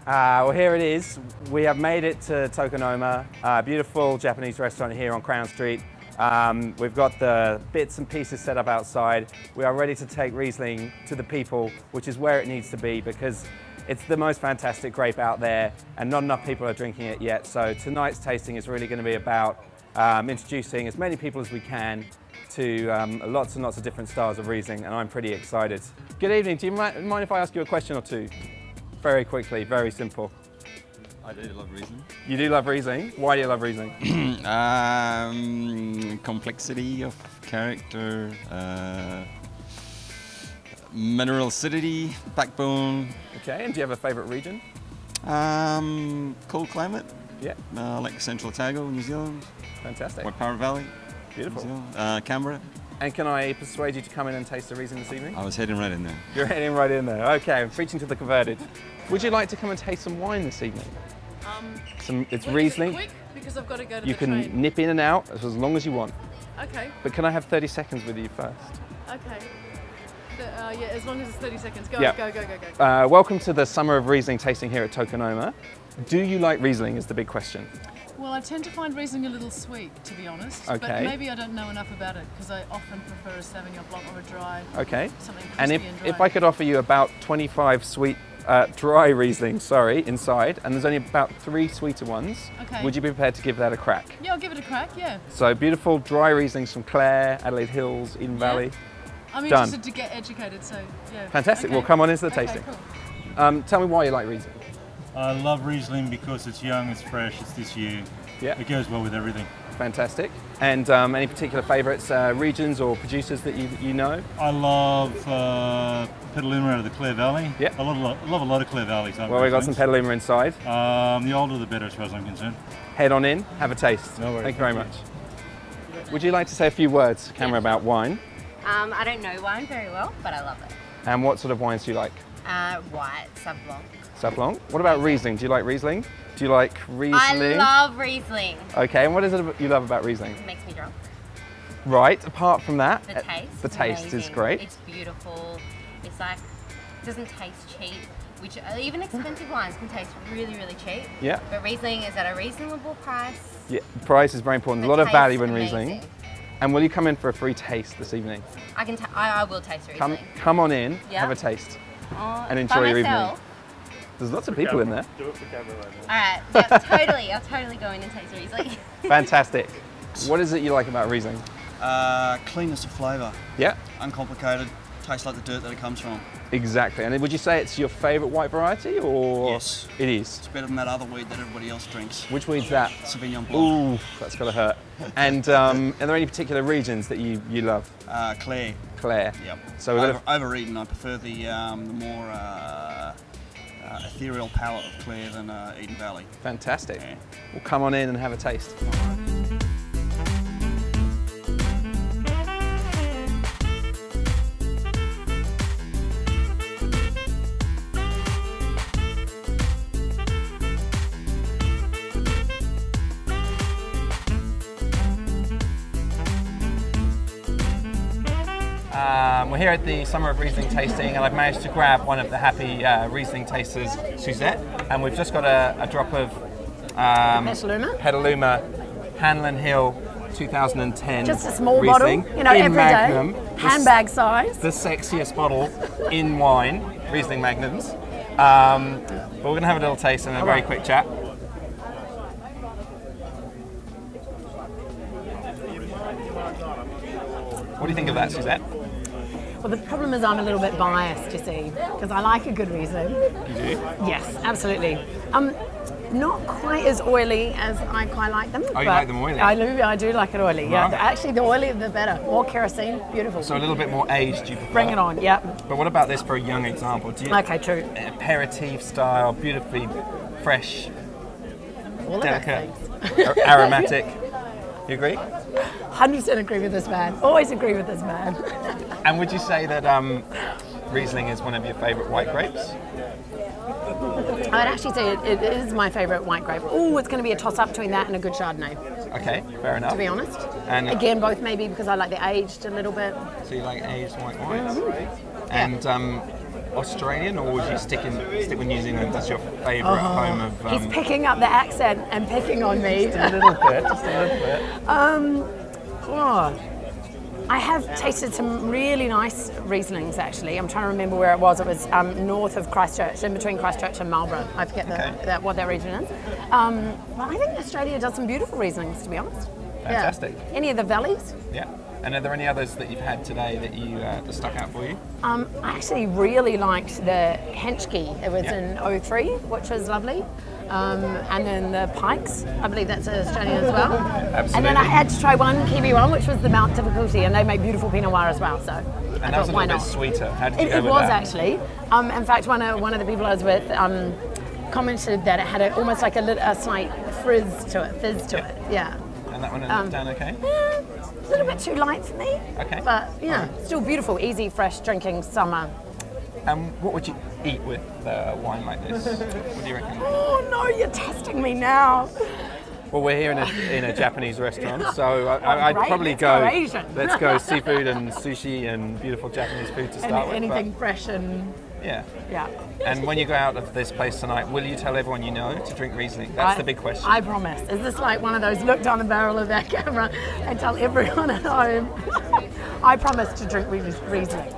Well, here it is. We have made it to Tokonoma, a beautiful Japanese restaurant here on Crown Street. We've got the bits and pieces set up outside. We are ready to take Riesling to the people, which is where it needs to be because it's the most fantastic grape out there and not enough people are drinking it yet. So tonight's tasting is really going to be about introducing as many people as we can to lots and lots of different styles of Riesling, and I'm pretty excited. Good evening. Do you mind if I ask you a question or two? Very quickly, very simple. I do love Riesling. You do love Riesling? Why do you love Riesling? Complexity of character, mineral acidity, backbone. Okay, and do you have a favourite region? Cold climate. Yeah. Like Central Otago, New Zealand. Fantastic. Waipara Valley. Beautiful. New Zealand. Canberra. And can I persuade you to come in and taste the Riesling this evening? I was heading right in there. You're heading right in there. Okay, I'm preaching to the converted. Would you like to come and taste some wine this evening? It's Riesling. Is it quick? Because I've got to go to you the can train. nip in and out as long as you want. Okay. But can I have 30 seconds with you first? Okay. Yeah, as long as it's 30 seconds. Go, Yeah. go. Welcome to the Summer of Riesling tasting here at Tokonoma. Do you like Riesling is the big question. Well, I tend to find Riesling a little sweet, to be honest. Okay. But maybe I don't know enough about it because I often prefer a Sauvignon Blanc or a dry. Okay. Something crispy And and dry. if I could offer you about 25 sweet, dry Riesling, inside, and there's only about 3 sweeter ones, Okay. would you be prepared to give that a crack? Yeah, I'll give it a crack, yeah. So beautiful dry Rieslings from Clare, Adelaide Hills, Eden Valley. I'm Done. interested to get educated, so yeah. Fantastic. Okay. Well, come on into the Okay, tasting. cool. Tell me why you like Riesling. I love Riesling because it's young, it's fresh, it's this year. Yeah. It goes well with everything. Fantastic. And any particular favourites, regions or producers that you know? I love Petaluma out of the Clare Valley. Yeah. I love a lot of Clare Valleys. Well, we've got some Petaluma inside. The older the better as far as I'm concerned. Head on in, have a taste. No worries. Thank you very much. Would you like to say a few words to camera about wine? I don't know wine very well, but I love it. And what sort of wines do you like? White, Sauv Blanc. Sauv Blanc. What about Riesling? Do you like Riesling? Do you like Riesling? I love Riesling. Okay, and what is it you love about Riesling? It makes me drunk. Right, apart from that, The taste. the taste is amazing. great. It's beautiful. It's like, it doesn't taste cheap, which even expensive wines can taste really, really cheap. Yeah. But Riesling is at a reasonable price. Yeah, price is very important. The A lot of taste, value in amazing. Riesling. And will you come in for a free taste this evening? I will taste Riesling. Come on in, Yeah. have a taste, Oh, and enjoy by your evening. myself? There's lots of people in there. Do it for camera right All right, yeah, totally. I'll totally go in and taste Riesling. Fantastic. What is it you like about Riesling? Cleanness of flavour, Yeah, uncomplicated, tastes like the dirt that it comes from. exactly. And would you say it's your favourite white variety, or? Yes. It is. It's better than that other weed that everybody else drinks. Which weed's that? Sauvignon Blanc. Ooh, that's gotta hurt. And are there any particular regions that you love? Clare. Clare. Yep. So we're gonna Overeaten. I prefer the more ethereal palate of Clare than Eden Valley. Fantastic. Yeah. Well, come on in and have a taste. We're here at the Summer of Riesling tasting, and I've managed to grab one of the happy Riesling tasters, Suzette, and we've just got a drop of Petaluma Hanlon Hill 2010 Just a small Riesling bottle, you know, in every Magnum, day, handbag size. the sexiest bottle in wine, Riesling Magnums. But we're going to have a little taste and a very quick chat. What do you think of that, Suzette? Well, the problem is I'm a little bit biased, you see, because I like a good Riesling. You do? Yes, absolutely. Not quite as oily as I quite like them. Oh, you but like them oily? I do like it oily, yeah. Right. Actually, the oilier the better. More kerosene, beautiful. So a little bit more aged, you prefer? Bring it on, yeah. But what about this for a young example? Do you, Okay, true. aperitif style, beautifully fresh, All of delicate, those things. aromatic. You agree? 100% agree with this man. Always agree with this man. And would you say that Riesling is one of your favourite white grapes? I would actually say it is my favourite white grape. Oh, it's going to be a toss-up between that and a good Chardonnay, Okay, fair enough. to be honest. And Again, both maybe because I like the aged a little bit. so you like aged white wines. Mm-hmm. And Australian, or would you stick with New Zealand as your favourite home of? He's picking up the accent and picking on me. Just a little bit. Just a little bit. I have tasted some really nice Rieslings actually. I'm trying to remember where it was. It was north of Christchurch, in between Christchurch and Marlborough. I forget what that region is. But I think Australia does some beautiful Rieslings, to be honest. Fantastic. Yeah. Any of the valleys? Yeah. And are there any others that you've had today that that stuck out for you? I actually really liked the Henschke. It was in 03, which was lovely. And then the Pikes, I believe that's Australian as well. Absolutely. And then I had to try one Kiwi one, which was the Mount Difficulty, and they make beautiful Pinot Noir as well. So and that was a little bit sweeter. How did you go with that? It was actually. In fact, one of the people I was with commented that it had almost like a slight fizz to it. Yeah. And that one ended down okay? A little bit too light for me. Okay. But still beautiful, easy, fresh drinking summer. And what would you eat with a wine like this? What do you reckon? Oh no, you're testing me now. Well, we're here in a Japanese restaurant, so I'd great. probably Let's go. go Asian. Let's go seafood and sushi and beautiful Japanese food to start with. Anything fresh and yeah. And when you go out of this place tonight, will you tell everyone you know to drink Riesling? That's the big question. I promise. Is this like one of those look down the barrel of that camera and tell everyone at home? I promise to drink Riesling.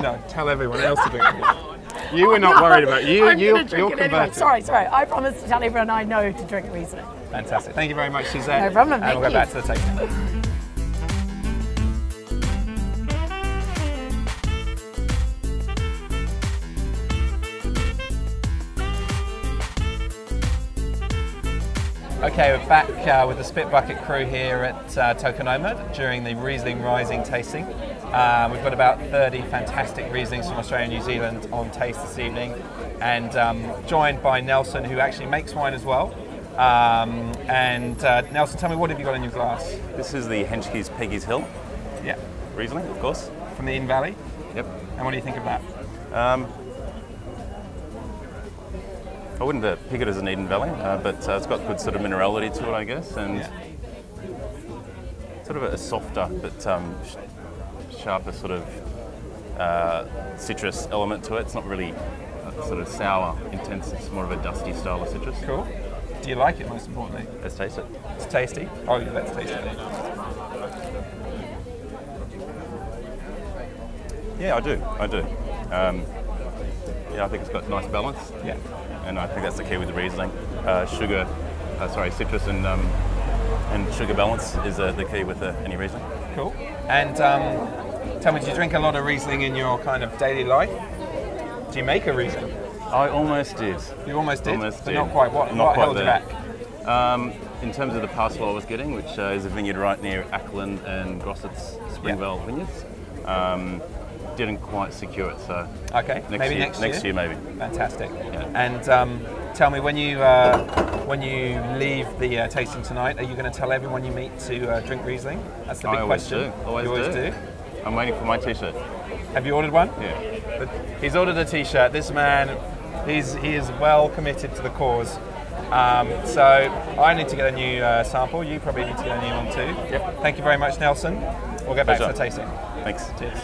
No, tell everyone else to drink Riesling. You were not worried about you. You're converted. Anyway. Sorry. I promise to tell everyone I know to drink Riesling. Fantastic. Thank you very much, Suzanne. No problem. And we'll go back to the tasting. Okay, we're back with the Spitbucket crew here at Tokonoma during the Riesling Rising tasting. We've got about 30 fantastic Rieslings from Australia and New Zealand on taste this evening, and joined by Nelson, who actually makes wine as well. Nelson, tell me, what have you got in your glass? This is the Henschke's Peggy's Hill. Yeah. Riesling, of course. From the Inn Valley? Yep. And what do you think of that? I wouldn't pick it as an Eden Valley, but it's got good sort of minerality to it, I guess, and sort of a softer but sharper sort of citrus element to it. It's not really sort of sour, intense. It's more of a dusty style of citrus. Cool. Do you like it, most importantly? Let's taste it. It's tasty. Oh, yeah, let's taste it. Yeah, I do. Yeah, I think it's got nice balance. Yeah. And I think that's the key with the Riesling. Citrus and sugar balance is the key with any Riesling. Cool. And tell me, do you drink a lot of Riesling in your kind of daily life? Do you make a Riesling? I almost did. You almost did? Almost but did. Not quite. What held you back? In terms of the parcel I was getting, which is a vineyard right near Ackland and Grossett's Springvale vineyards, didn't quite secure it. So okay, maybe next year. Maybe. Fantastic. Yeah. And tell me, when you leave the tasting tonight, are you going to tell everyone you meet to drink Riesling? That's the big question. Always do. I'm waiting for my T-shirt. Have you ordered one? Yeah. He's ordered a T-shirt. This man, he is well committed to the cause. So I need to get a new sample. You probably need to get a new one too. Yep. Thank you very much, Nelson. We'll get back to the tasting. Thanks. Cheers.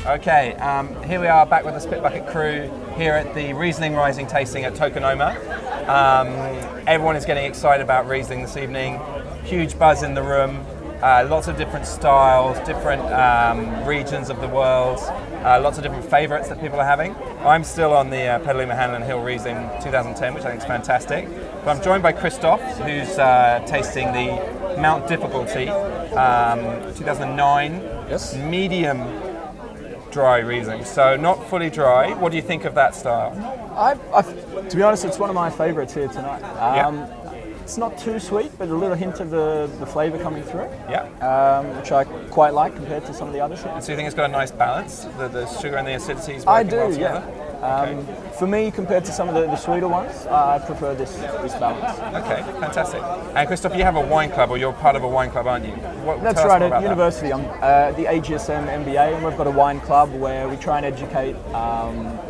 Okay, here we are back with the Spitbucket crew here at the Riesling Rising tasting at Tokonoma. Everyone is getting excited about Riesling this evening. Huge buzz in the room, lots of different styles, different regions of the world, lots of different favourites that people are having. I'm still on the Petaluma Hanlon Hill Riesling 2010, which I think is fantastic. But I'm joined by Christoph, who's tasting the Mount Difficulty 2009 medium dry Riesling, so not fully dry. What do you think of that style? To be honest, it's one of my favourites here tonight. It's not too sweet, but a little hint of the flavour coming through. Yeah. Which I quite like compared to some of the others here. And so you think it's got a nice balance? The sugar and the acidity is I working do, well yeah. together? For me, compared to some of the sweeter ones, I prefer this balance. Okay, fantastic. And Christoph, you have a wine club, or you're part of a wine club, aren't you? That's right, at university. I'm the AGSM MBA, and we've got a wine club where we try and educate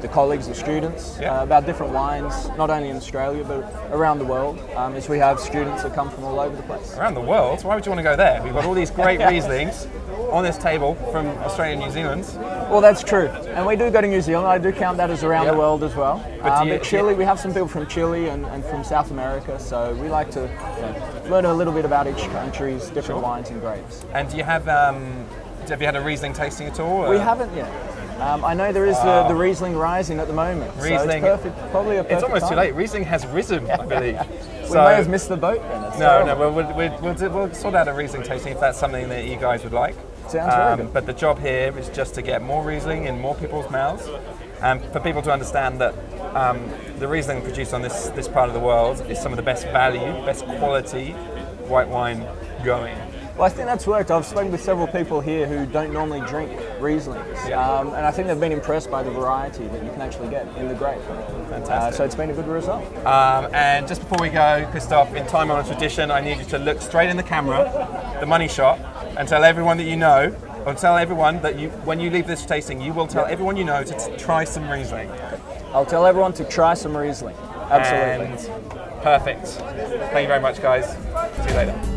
the colleagues, the students, about different wines, not only in Australia, but around the world, as we have students that come from all over the place. Around the world? Why would you want to go there? We've got all these great Rieslings on this table from Australia and New Zealand. Well, that's true. And we do go to New Zealand. I do count that as around the world as well. But Chile, we have some people from Chile and from South America, so we like to learn a little bit about each country's different wines and grapes. And do you have you had a Riesling tasting at all? We haven't yet. I know there is the Riesling Rising at the moment. Riesling, so it's perfect, probably a perfect It's almost time. too late. Riesling has risen, I believe. We may have missed the boat then. We'll sort out a Riesling tasting if that's something that you guys would like. Sounds very good. But the job here is just to get more Riesling in more people's mouths, and for people to understand that the Riesling produced on this part of the world is some of the best value, best quality white wine going. Well, I think that's worked. I've spoken with several people here who don't normally drink Rieslings, and I think they've been impressed by the variety that you can actually get in the grape. Fantastic. So it's been a good result. And just before we go, Christoph, in time honored tradition, I need you to look straight in the camera, the money shot, and tell everyone that you know, or tell everyone that when you leave this tasting, you will tell everyone you know to try some Riesling. I'll tell everyone to try some Riesling. Absolutely. And perfect. Thank you very much, guys. See you later.